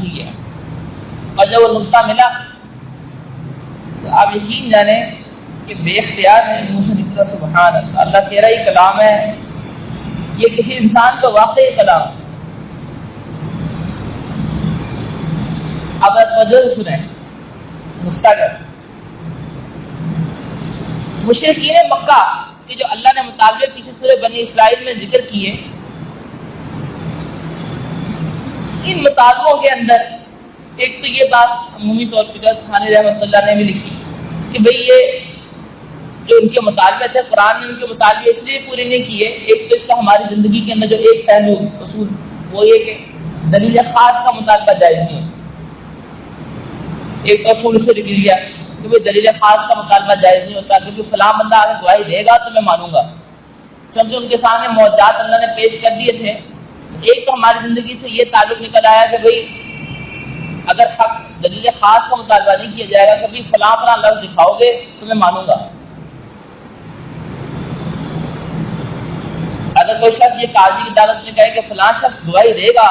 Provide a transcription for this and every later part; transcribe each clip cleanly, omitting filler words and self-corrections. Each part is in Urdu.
ہی ہے. اور جب وہ نقطہ ملا تو آپ یقین جانیں کہ بے اختیار نہیں منہ سے نکلا سبحان اللہ، اللہ تیرا ہی کلام ہے، یہ کسی انسان کا واقعی کلام. اب توجہ سے سنیں نقطہ کیا. مشرکین مکہ کہ جو اللہ نے مطالبے پیچھے سورہ بنی اسرائیل میں ذکر کیے، ان مطالبوں کے اندر ایک تو یہ بات عمومی طور پر تھانی رحمۃ اللہ نے بھی لکھی کہ بھئی یہ جو ان کے مطالبے تھے قرآن نے ان کے مطالبے اس لیے پورے نہیں کیے. ایک تو اس کا ہماری زندگی کے اندر جو ایک پہلو اصول وہ یہ کہ دلیل خاص کا مطالبہ جائز نہیں. ایک اصول سے لکھ لیا کہ بھئی دلیل خاص کا مطالبہ جائز نہیں ہوتا، کیونکہ فلاں بندہ اگر گواہی دے گا تو میں مانوں گا، کیونکہ ان کے سامنے معجزات اللہ نے پیش کر دیے تھے. ایک تو ہماری زندگی سے یہ تعلق نکل آیا کہ بھئی اگر حق دلیل خاص کا مطالبہ نہیں کیا جائے گا کبھی فلاں فلاں لفظ دکھاؤ گے تو میں مانوں گا. اگر کوئی شخص یہ قاضی کی عدالت میں کہے کہ فلاں شخص گواہی دے گا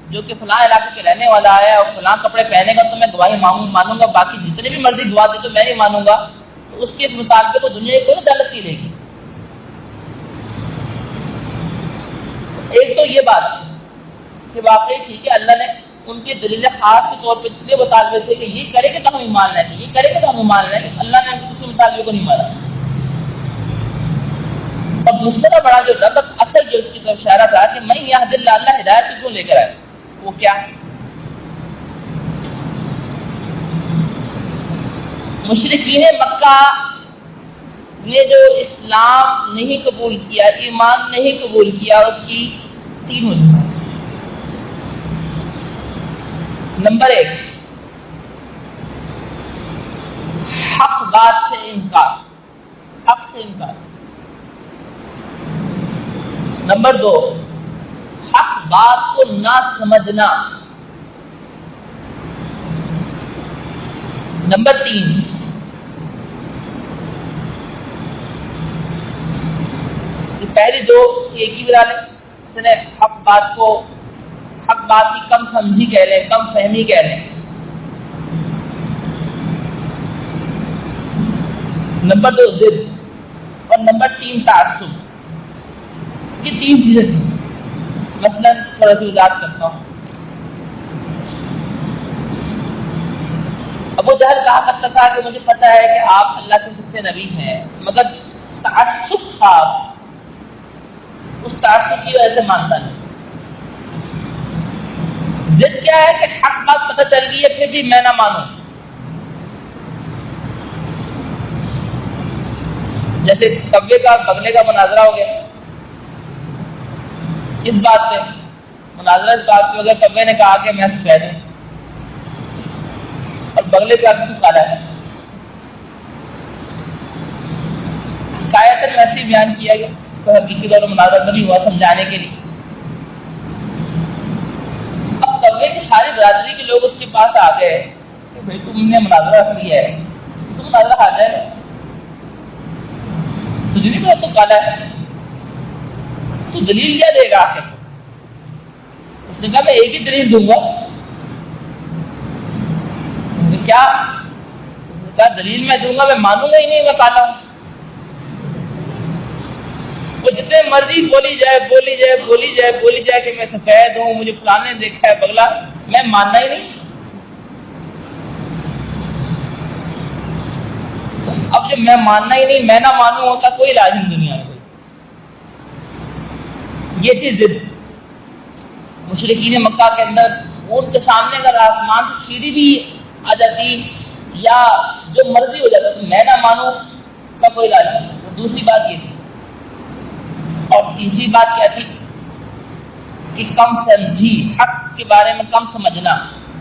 جو کہ فلاں علاقے کے رہنے والا ہے اور فلاں کپڑے پہنے گا تو میں گواہی مانوں گا، باقی جتنے بھی مرضی گواہ دے تو میں نہیں مانوں گا، تو اس کے اس مطالبے کو دنیا کی کوئی عدالت نہیں لے گی. ایک تو یہ بات کہ واقعی ٹھیک ہے اللہ نے ان کے دلیل خاص کے طور پہ اتنے مطالبے تھے کہ یہ کرے گا تو ہم ایمان لائیں گے، یہ کرے گا تو ہم ایمان لائیں گے. اللہ نے کسی مطالبے کو نہیں مانا. اور دوسرا بڑا جو ربط اصل جو اس کی طرف اشارہ تھا کہ میں یہد اللہ، اللہ ہدایت کو لے کر آئے، وہ کیا مشرکین مکہ نے جو اسلام نہیں قبول کیا، ایمان نہیں قبول کیا، اس کی تین وجوہات. نمبر ایک، حق بات سے انکار، حق سے انکار. نمبر دو، حق بات کو نہ سمجھنا. نمبر تین، پہلی دو ایک ہی بتا لیں، حق بات کو حق بات کی کم سمجھی کہہ رہے ہیں، کم فہمی کہہ رہے ہیں. نمبر دو ضد، اور نمبر تین تعصب. یہ تین چیزیں تھیں. مثلا تھوڑا سی وضاحت کرتا ہوں. ابو جہل کہا کرتا تھا کہ مجھے پتا ہے کہ آپ اللہ کے سچے نبی ہیں، مگر تعصب تھا، اس تعصب کی وجہ سے مانتا نہیں. ضد کیا ہے کہ حق بات پتہ چل گئی ہے پھر بھی میں نہ مانوں. جیسے کبے کا بگلے کا مناظرہ ہو گیا، اس بات پہ مناظرہ اس بات پہ، اگر کبے نے کہا کہ میں سفید ہوں اور بگلے پہ تو کالا ہے، حقائق ویسے بیان کیا گیا تو حقیقی طور پر مناظرہ تو نہیں ہوا، سمجھانے کے لیے. اب کبے کی ساری برادری کے لوگ اس کے پاس آ گئے کہ بھائی تم نے مناظرہ رکھ لیا ہے، تم مناظرہ ہار جائے گا، تجھے نہیں پتا تو کالا ہے، تو دلیل کیا دے گا آخر؟ اس نے کہا میں ایک ہی دلیل دوں گا. کیا؟ اس نے کہا دلیل میں دوں گا، میں مانوں گا ہی نہیں میں کالا ہوں. وہ جتنے مرضی بولی جائے کہ میں سفید ہوں، مجھے فلاں نے دیکھا ہے بگلا، میں ماننا ہی نہیں. اب جب میں ماننا ہی نہیں، میں نہ مانوں ہوتا کوئی علاج نہیں دنیا میں. یہ تھی ضد. مشرکین مکہ کے اندر ان کے سامنے اگر آسمان سے سیڑھی بھی آ جاتی یا جو مرضی ہو جاتا تو میں نہ مانوں کا کوئی علاج نہیں. دوسری بات یہ تھی. اور تیسری بات کیا تھی کہ کم سمجھی، حق کے بارے میں کم سمجھنا.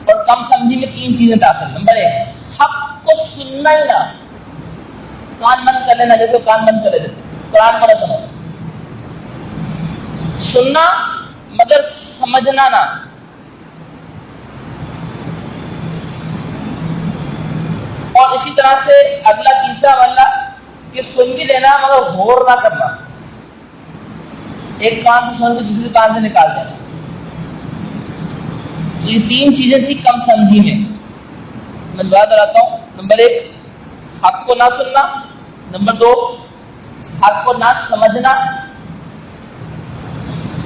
اور کم سمجھی میں تین چیزیں داخل. نمبر ایک، حق کو سننا ہی نہ، کان بند کر لینا، جیسے کان بند کر لیتے قرآن کو نہ سنو، سننا مگر سمجھنا نہ. اور اسی طرح سے اگلا تیسرا والا کہ سن بھی لینا مگر غور نہ کرنا، ایک کان سے سن کے دوسرے کان سے نکال دینا. تو یہ تین چیزیں تھی کم سمجھی میں بات کراتا ہوں. نمبر 1 حق کو نہ سننا. نمبر 2 حق کو نہ سمجھنا,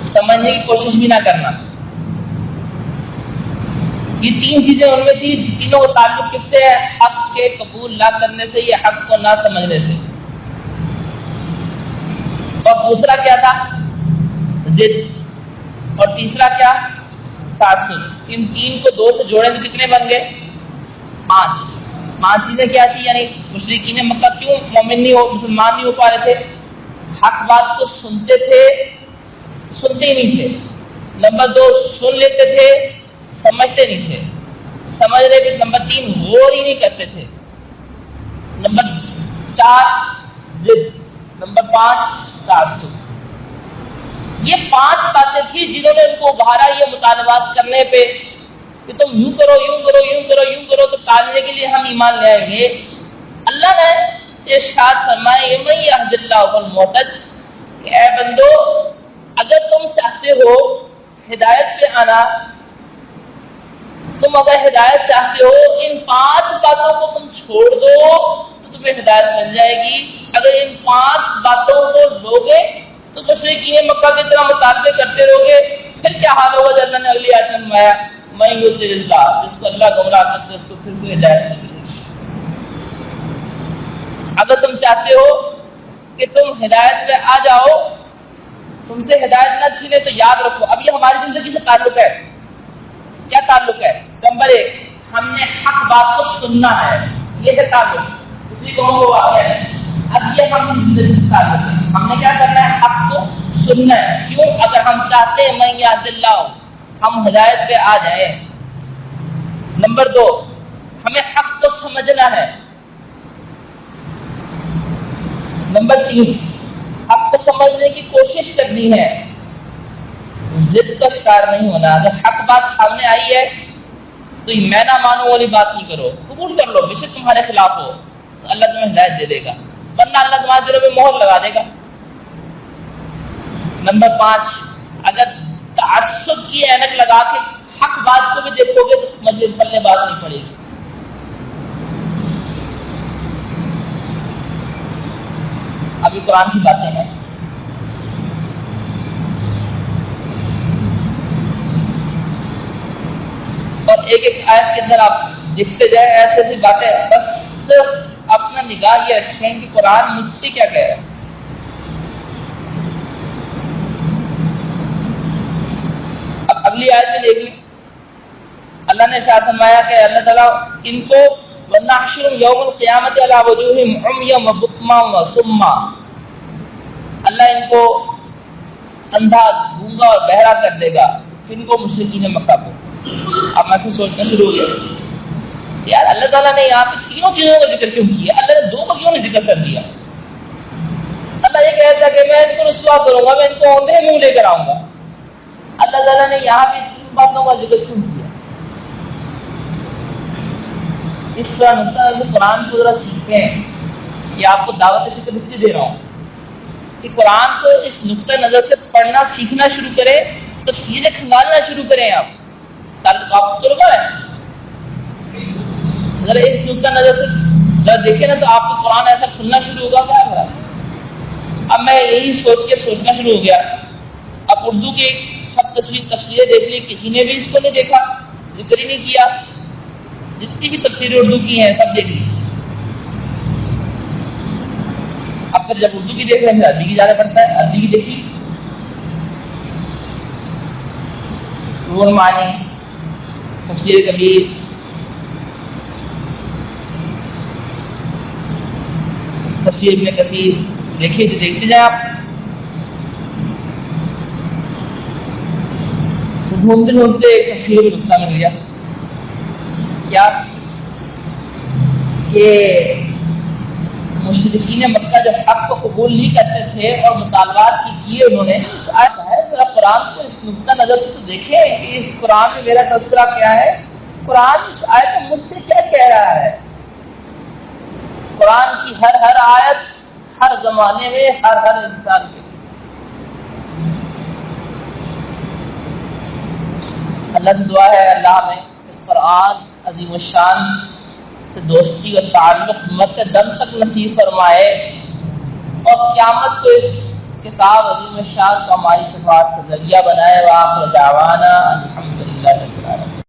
سمجھنے کی کوشش بھی نہ کرنا. یہ تین چیزیں ان میں تھی. تینوں کا تعلق کس سے ہے؟ حق کے قبول نہ کرنے سے, یہ حق کو نہ سمجھنے سے. اور دوسرا کیا تھا؟ ضد. اور تیسرا کیا؟ تعصب. ان تین کو 2 سے جوڑیں تو کتنے بن گئے؟ 5 چیزیں کیا تھی؟ یعنی مشرکین مکہ کیوں مسلمان نہیں ہو پا رہے تھے؟ حق بات کو سنتے تھے, سنتے ہی نہیں تھے. نمبر 2 سن لیتے تھے, سمجھتے نہیں تھے. سمجھ رہے تھے. نمبر 3 غور ہی نہیں کرتے تھے. نمبر 4 ضد. نمبر 5 تعصب. یہ 5 باتیں تھی جنہوں نے ان کو ابھارا یہ مطالبات کرنے پہ کہ تم یوں کرو, یوں کرو, یوں کرو, یوں کرو, تو ٹالنے کے لیے ہم ایمان لے آئیں گے. اللہ نے ارشاد فرمائے من یہد اللہ فالمہتد, کہ اے بندو اگر تم چاہتے ہو ہدایت پہ آنا, تم اگر ہدایت چاہتے ہو, ان 5 باتوں کو تم چھوڑ دو تو تمہیں ہدایت مل جائے گی. اگر ان 5 باتوں کو لوگے تو مشرکین مکہ کی طرح مطالبے کرتے رہو گے, پھر کیا حال ہوگا؟ جو اللہ نے اگلی آیت میں فرمایا من یضلل اللہ, جس کو اللہ گمراہ کرتے اس کو پھر کوئی ہدایت نہیں ملے. اگر تم چاہتے ہو کہ تم ہدایت پہ آ جاؤ, تم سے ہدایت نہ چھینے, تو یاد رکھو اب یہ ہماری زندگی سے تعلق ہے. کیا تعلق ہے؟ نمبر 1 ہم نے حق بات کو سننا ہے, یہ ہے تعلق. دوسری قوم کو واقع ہے. اب یہ ہم زندگی سے تعلق ہے. ہم نے کیا کرنا ہے؟ حق کو سننا ہے. کیوں؟ اگر ہم چاہتے ہیں من یہد اللہ, ہم ہدایت پہ آ جائیں. نمبر 2 ہمیں حق کو سمجھنا ہے. نمبر 3 حق کو سمجھنے کی کوشش کرنی ہے, ضد کا شکار نہیں ہونا. اگر حق بات سامنے آئی ہے تو یہ میں نہ مانوں والی بات نہیں کرو, قبول کر لو, بے شک تمہارے خلاف ہو تو اللہ تمہیں ہدایت دے دے گا, ورنہ اللہ تمہارے دل میں مہر لگا دے گا. نمبر 5 اگر تعصب کی اینک لگا کے حق بات کو بھی دیکھو گے تو سمجھ میں پلے بات نہیں پڑے گی. ابھی قرآن کی باتیں ہیں. اور ایک ایک آیت کے اندر آپ دیکھتے جائیں ایسی ایسی باتیں, بس اپنا نگاہ یہ رکھیں کہ قرآن مجھ سے کیا کہہ رہا ہے. اب اگلی آیت میں دیکھ لیں, اللہ نے ارشاد فرمایا کہ اللہ تعالیٰ ان کو وَنَحْشُرُهُمْ يَوْمَ الْقِيَامَةِ عَلَىٰ وُجُوهِهِمْ عُمْيًا وَبُكْمًا وَصُمًّا, اللہ ان کو اندھا, گونگا اور بہرا کر دے گا. ان کو مشرکین مکہ کو. اب میں پھر سوچنا شروع ہو گیا یار اللہ تعالیٰ نے یہاں پہ تینوں چیزوں کا ذکر کیوں کیا؟ اللہ نے 2 کا کیوں نہیں ذکر کر دیا؟ اللہ یہ کہتا کہ میں ان کو رسوا کروں گا, میں ان کو اوندھے منہ لے کر آؤں گا. اللہ تعالیٰ نے یہاں پہ 3 باتوں کا ذکر کیوں کیا؟ اس طرح نقطہ نظر قرآن کو ذرا سیکھیں. یہ آپ کو دعوت فکر اس لیے دے رہا ہوں کہ قرآن کو اس نقطہ نظر سے پڑھنا سیکھنا شروع کریں, تفسیریں کھنگالنا شروع کریں. آپ آپ طلبا ہے, ذرا اس نقطہ نظر سے ذرا دیکھیں نا تو آپ کو قرآن ایسا کھلنا شروع ہوگا. کیا ہو رہا ہے؟ اب میں یہی سوچ کے سوچنا شروع ہو گیا. اب اردو کی سب تفسیریں دیکھ لی, کسی نے بھی اس کو نہیں دیکھا, ذکر ہی نہیں کیا. جتنی بھی تفسیریں اردو کی ہیں سب دیکھ لی. اب پھر جب اردو کی دیکھ رہے ہیں عربی کی جانا پڑتا ہے. عربی کی دیکھی روح المعانی, تفسیر کبیر, تفسیر ابن کثیر, دیکھیے تو دیکھتے جائیں آپ. گھومتے گھومتے ایک تفسیر میں نقطہ مل گیا. کیا کہ مشرکین مکہ جو حق کو قبول نہیں کرتے تھے اور مطالبات کیے انہوں نے, اس آیت ہے ذرا قرآن کو اس نقطہ نظر سے تو دیکھیں کہ اس قرآن میں میرا تذکرہ کیا ہے, قرآن اس آیت میں مجھ سے کیا کہہ رہا ہے. قرآن کی ہر آیت ہر زمانے میں ہر انسان کے. اللہ سے دعا ہے اللہ ہمیں اس قرآن عظیم الشان سے دوستی اور تعلق مرتے دم تک نصیب فرمائے اور قیامت کو اس کتاب عظیم الشان کو ہماری شفاعت کا ذریعہ بنائے۔ وآخر دعوانا الحمدللہ۔